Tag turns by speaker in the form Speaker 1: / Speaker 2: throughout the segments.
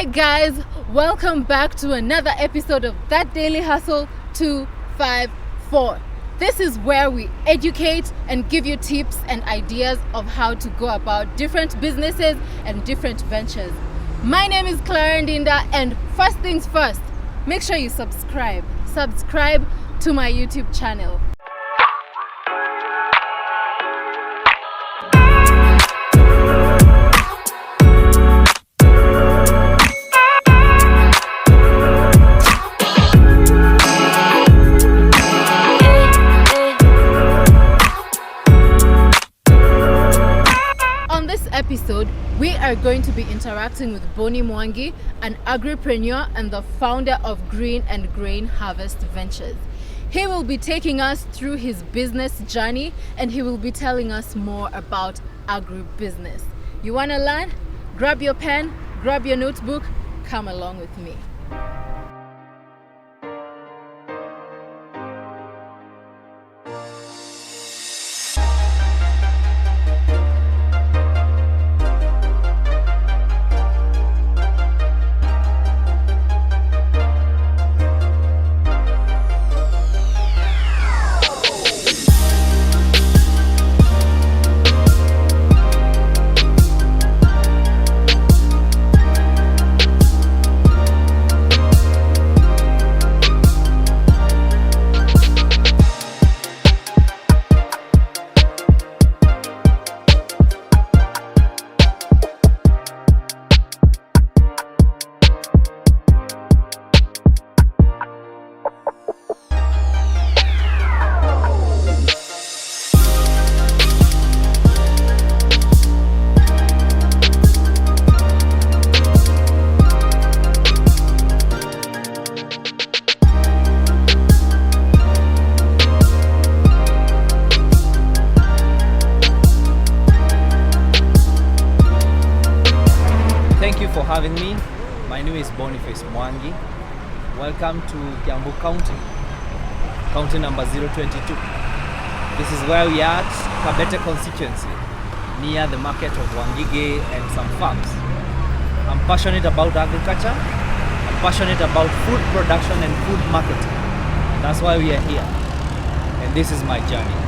Speaker 1: Hi guys, welcome back to another episode of That Daily Hustle 254. This is where we educate and give you tips and ideas of how to go about different businesses and different ventures. My name is Clara Ndinda, and first things first, make sure you subscribe to my YouTube channel. Episode, we are going to be interacting with Boniface Mwangi, an agripreneur and the founder of Green and Grain Harvest Ventures. He will be taking us through his business journey and he will be telling us more about agribusiness. You want to learn? Grab your pen, grab your notebook, come along with me.
Speaker 2: For having me. My name is Boniface Mwangi. Welcome to Kiambu County, county number 022. This is where we are at Kabete constituency, near the market of Wangige and some farms. I'm passionate about agriculture. I'm passionate about food production and food marketing. That's why we are here. And this is my journey.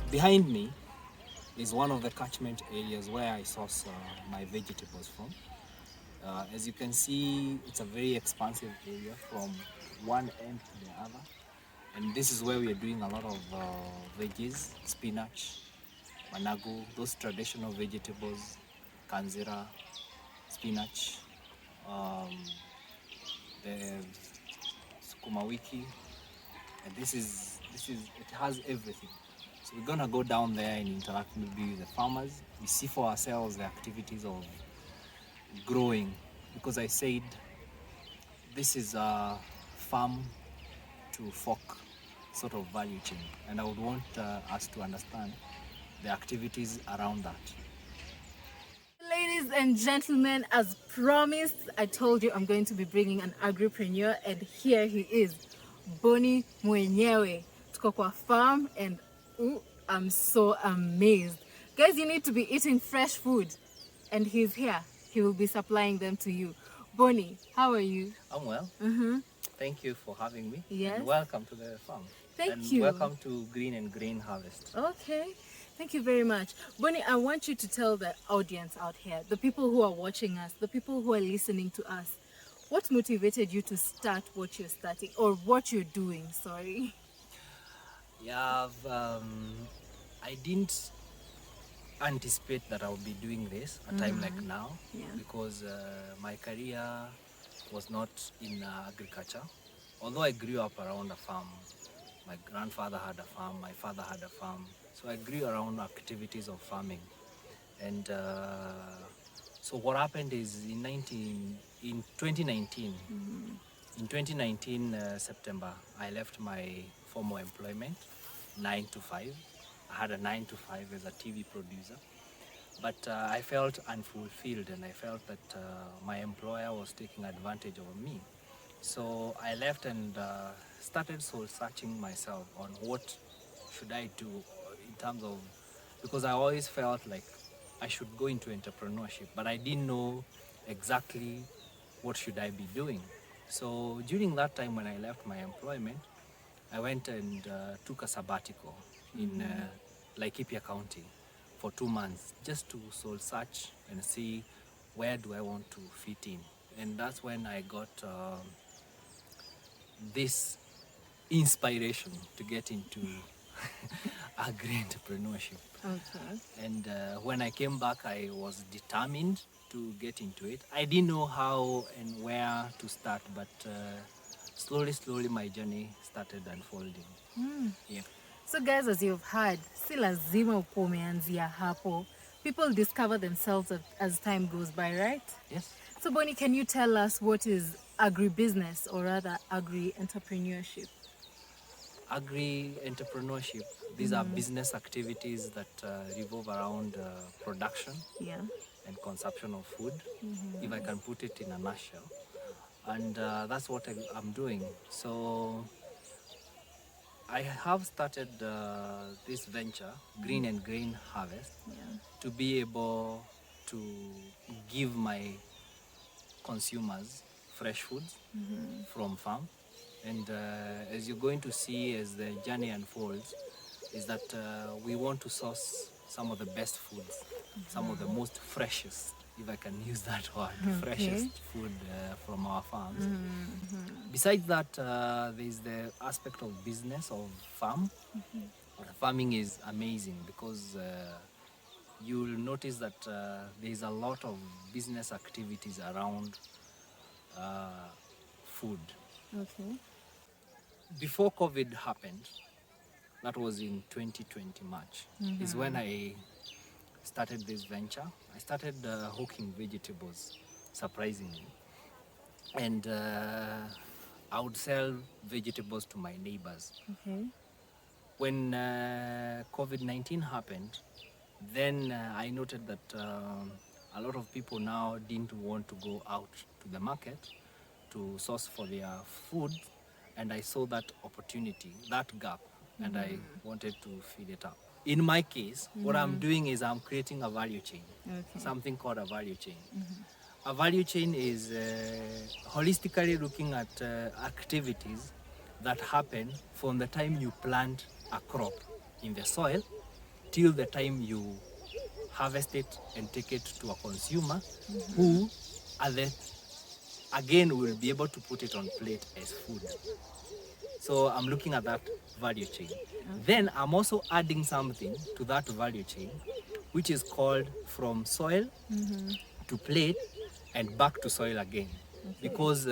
Speaker 2: Behind me is one of the catchment areas where I source my vegetables from. As you can see, it's a very expansive area from one end to the other. And this is where we are doing a lot of veggies, spinach, managu, those traditional vegetables, kanzira, spinach, the sukuma wiki, and it has everything. So we're gonna go down there and interact with the farmers. We see for ourselves the activities of growing, because I said this is a farm to fork sort of value chain, and I would want us to understand the activities around that.
Speaker 1: Ladies and gentlemen, as promised, I told you I'm going to be bringing an agripreneur, and here he is, Boni Mwenyewe. Tuko kwa farm and I'm so amazed. Guys, you need to be eating fresh food, and he's here. He will be supplying them to you. Boni, how are you?
Speaker 2: I'm well. Thank you for having me.
Speaker 1: Yes.
Speaker 2: And welcome to the farm.
Speaker 1: Thank you.
Speaker 2: Welcome to Green and Grain Harvest.
Speaker 1: Okay. Thank you very much. Boni, I want you to tell the audience out here, the people who are watching us, the people who are listening to us, what motivated you to start what you're starting, or what you're doing, sorry?
Speaker 2: Yeah, I didn't anticipate that I would be doing this a time like now,
Speaker 1: Yeah.
Speaker 2: because my career was not in agriculture. Although I grew up around a farm, my grandfather had a farm, my father had a farm, so I grew around activities of farming. And so what happened is in 2019, in 2019 September, I left my former employment, 9 to 5. I had a 9 to 5 as a TV producer. But I felt unfulfilled, and I felt that my employer was taking advantage of me. So I left and started soul searching myself on what should I do in terms of, because I always felt like I should go into entrepreneurship, but I didn't know exactly what should I be doing. So during that time when I left my employment, I went and took a sabbatical in Laikipia County for 2 months, just to soul search and see where do I want to fit in. And that's when I got this inspiration to get into agri-entrepreneurship.
Speaker 1: Okay.
Speaker 2: And when I came back, I was determined to get into it. I didn't know how and where to start, but slowly my journey started unfolding. Yeah.
Speaker 1: So guys, as you've heard, si lazima ukuwe umeanzia hapo. People discover themselves as time goes by, right?
Speaker 2: Yes.
Speaker 1: So Bonnie, can you tell us what is agribusiness, or rather agri-entrepreneurship?
Speaker 2: Agri-entrepreneurship, these are business activities that revolve around production
Speaker 1: Yeah.
Speaker 2: and consumption of food, if I can put it in a nutshell. And that's what I'm doing. So I have started this venture, Green and Grain Harvest, to be able to give my consumers fresh foods from farm. And as you're going to see as the journey unfolds, is that we want to source some of the best foods, some of the most freshest, if I can use that word, freshest food from our farms. Besides that, there's the aspect of business of farm. Farming is amazing because you'll notice that there's a lot of business activities around food.
Speaker 1: Okay.
Speaker 2: Before COVID happened, that was in 2020 March, is when I started this venture. I started hawking vegetables, surprisingly. And I would sell vegetables to my neighbors.
Speaker 1: Okay.
Speaker 2: When COVID-19 happened, then I noted that a lot of people now didn't want to go out to the market to source for their food, and I saw that opportunity, that gap, and I wanted to fill it up. In my case, what I'm doing is I'm creating a value chain, something called a value chain. A value chain is holistically looking at activities that happen from the time you plant a crop in the soil till the time you harvest it and take it to a consumer who again will be able to put it on plate as food. So I'm looking at that value chain. Then I'm also adding something to that value chain, which is called from soil to plate and back to soil again. Because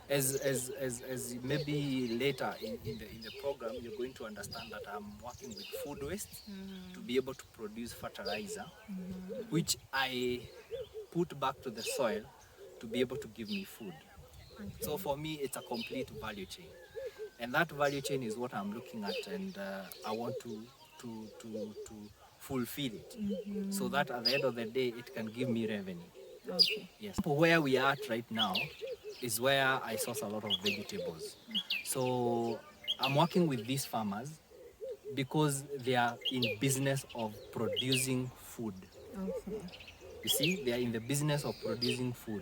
Speaker 2: as maybe later in the program, you're going to understand that I'm working with food waste to be able to produce fertilizer, which I put back to the soil to be able to give me food. So for me, it's a complete value chain. And that value chain is what I'm looking at, and I want to fulfill it, so that at the end of the day, it can give me revenue.
Speaker 1: Okay.
Speaker 2: Yes. Where we are at right now is where I source a lot of vegetables. So I'm working with these farmers because they are in business of producing food.
Speaker 1: Okay.
Speaker 2: You see, they are in the business of producing food.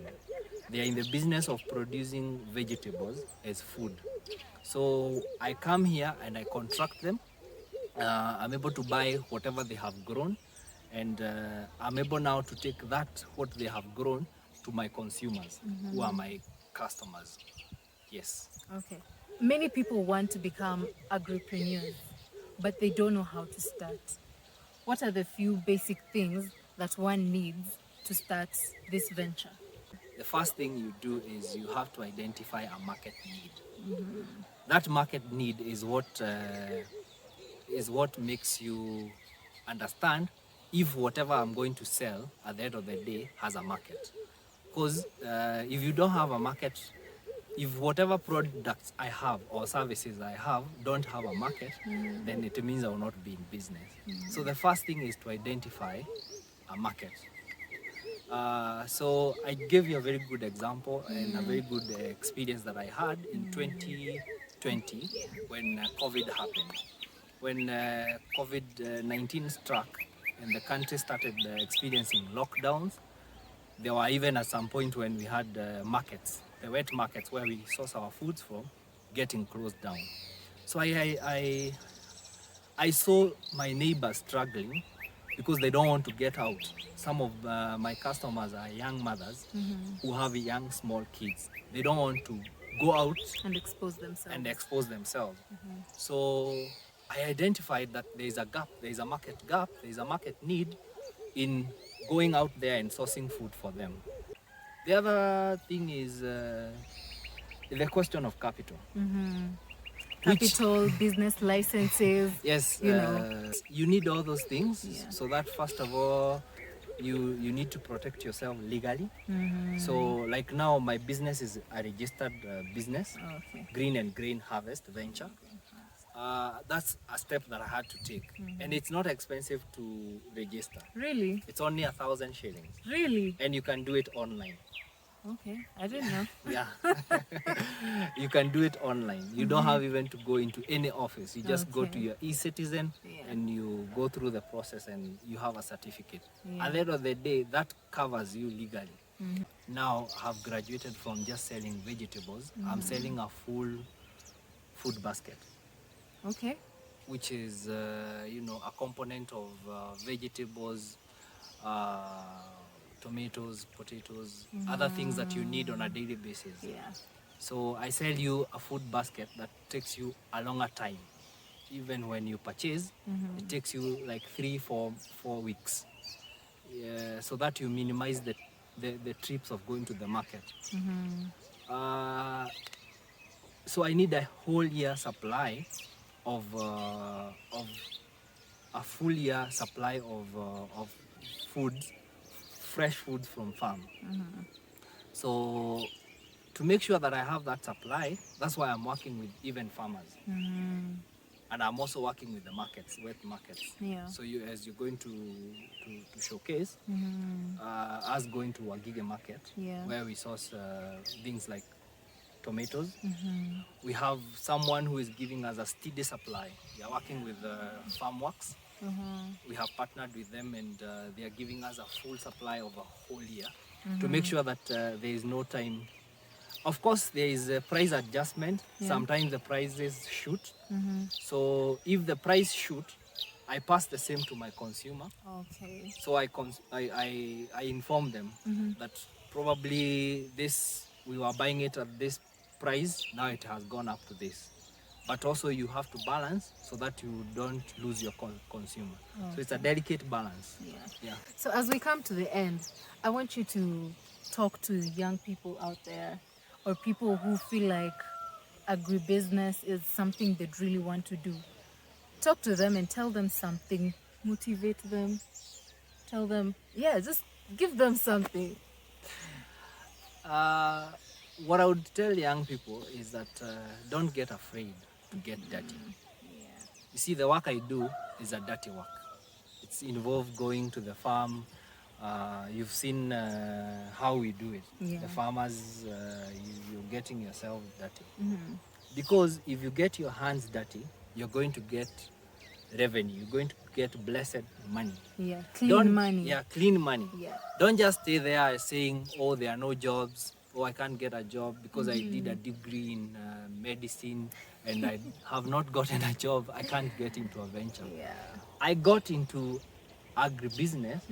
Speaker 2: They are in the business of producing vegetables as food. So I come here and I contract them. I'm able to buy whatever they have grown, and I'm able now to take that, what they have grown, to my consumers, who are my customers. Yes.
Speaker 1: Okay. Many people want to become agripreneurs, but they don't know how to start. What are the few basic things that one needs to start this venture?
Speaker 2: The first thing you do is you have to identify a market need. That market need is what makes you understand if whatever I'm going to sell at the end of the day has a market. Because if you don't have a market, if whatever products I have or services I have don't have a market, then it means I will not be in business. So the first thing is to identify a market. So I gave you a very good example and a very good experience that I had in 2020 when COVID happened. When COVID-19 struck and the country started experiencing lockdowns, there were even at some point when we had markets, the wet markets where we source our foods from, getting closed down. So I saw my neighbors struggling because they don't want to get out. Some of my customers are young mothers who have young small kids. They don't want to go out
Speaker 1: And expose themselves.
Speaker 2: So I identified that there is a gap, there is a market gap, there is a market need in going out there and sourcing food for them. The other thing is the question of capital.
Speaker 1: Capital, business licenses.
Speaker 2: Yes,
Speaker 1: you know.
Speaker 2: you need all those things.
Speaker 1: Yeah.
Speaker 2: So that first of all, you need to protect yourself legally. So like now my business is a registered business, Green and Grain Harvest Venture. That's a step that I had to take, and it's not expensive to register.
Speaker 1: Really?
Speaker 2: It's only 1,000 shillings.
Speaker 1: Really?
Speaker 2: And you can do it online.
Speaker 1: Okay, I didn't know.
Speaker 2: Yeah. You can do it online. You don't have even to go into any office. You just go to your e-citizen and you go through the process and you have a certificate. At the end of the day, that covers you legally. Now I've graduated from just selling vegetables. I'm selling a full food basket.
Speaker 1: Okay.
Speaker 2: Which is, a component of vegetables, tomatoes, potatoes, other things that you need on a daily basis.
Speaker 1: Yeah.
Speaker 2: So I sell you a food basket that takes you a longer time. Even when you purchase, it takes you like 3-4 weeks. Yeah, so that you minimize the trips of going to the market. So I need a whole year supply of a full year supply of foods, fresh foods from farm. So to make sure that I have that supply, that's why I'm working with even farmers. And I'm also working with the markets, wet markets.
Speaker 1: Yeah.
Speaker 2: So as you're going to showcase, us going to Wagige market, where we source things like tomatoes. We have someone who is giving us a steady supply. We are working with Farmworks. We have partnered with them and they are giving us a full supply of a whole year to make sure that there is no time. Of course, there is a price adjustment. Sometimes the prices shoot. So if the price shoot, I pass the same to my consumer.
Speaker 1: Okay.
Speaker 2: So I inform them that probably we were buying it at this price, now it has gone up to this. But also you have to balance so that you don't lose your consumer. So it's a delicate balance. Yeah.
Speaker 1: So as we come to the end, I want you to talk to young people out there or people who feel like agribusiness is something they really want to do. Talk to them and tell them something, motivate them, tell them, just give them something.
Speaker 2: What I would tell young people is that don't get afraid to get dirty. You see, the work I do is a dirty work. It's involved going to the farm. You've seen how we do it. The farmers, you're getting yourself dirty. Because if you get your hands dirty, you're going to get revenue. You're going to get blessed money.
Speaker 1: Clean money.
Speaker 2: Yeah, clean money. Don't just stay there saying, oh, there are no jobs. Oh, I can't get a job because I did a degree in medicine and I have not gotten a job. I can't get into a venture. I got into agribusiness,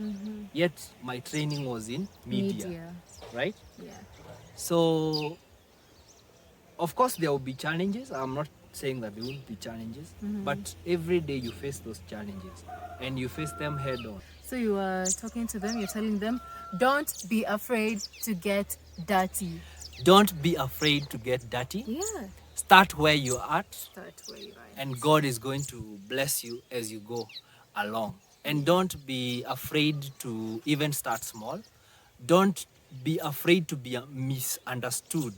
Speaker 2: yet my training was in media. Right?
Speaker 1: Yeah.
Speaker 2: So Of course, there will be challenges. I'm not saying that there won't be challenges, but every day you face those challenges and you face them head on.
Speaker 1: So you are talking to them, you're telling them, don't be afraid to get dirty.
Speaker 2: Don't be afraid to get dirty.
Speaker 1: Yeah.
Speaker 2: Start where you're at,
Speaker 1: Start where you are.
Speaker 2: and God is going to bless you as you go along. And don't be afraid to even start small. Don't be afraid to be misunderstood.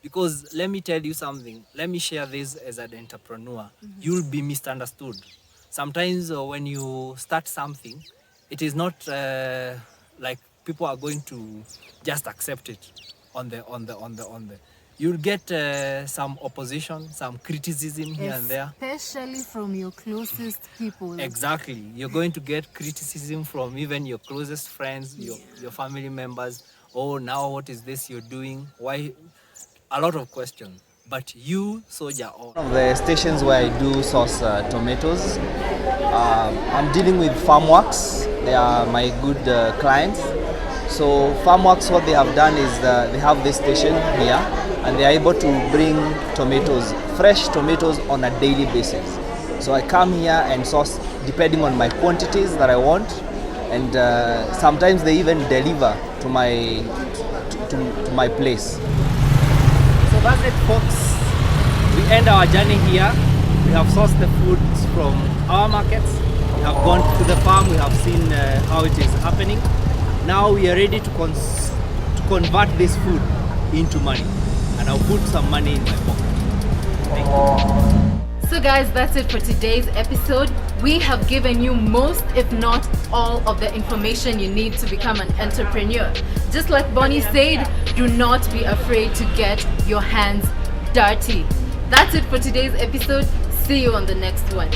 Speaker 2: Because let me tell you something, let me share this as an entrepreneur. You'll be misunderstood. Sometimes when you start something, it is not like people are going to just accept it on the. You'll get some opposition, some criticism here and there.
Speaker 1: Especially from your closest people.
Speaker 2: Exactly. You're going to get criticism from even your closest friends, your family members. Oh, now what is this you're doing? Why? A lot of questions. But you soldier on.
Speaker 3: One of the stations where I do source tomatoes, I'm dealing with Farmworks. They are my good clients. So Farmworks, what they have done is they have this station here, and they are able to bring tomatoes, fresh tomatoes on a daily basis. So I come here and source depending on my quantities that I want, and sometimes they even deliver to my place.
Speaker 2: So that's it, folks. We end our journey here. We have sourced the foods from our markets. We have gone to the farm. We have seen how it is happening. Now we are ready to convert this food into money. And I'll put some money in my pocket. Thank you.
Speaker 1: So guys, that's it for today's episode. We have given you most, if not all, of the information you need to become an entrepreneur. Just like Bonnie said, do not be afraid to get your hands dirty. That's it for today's episode. See you on the next one.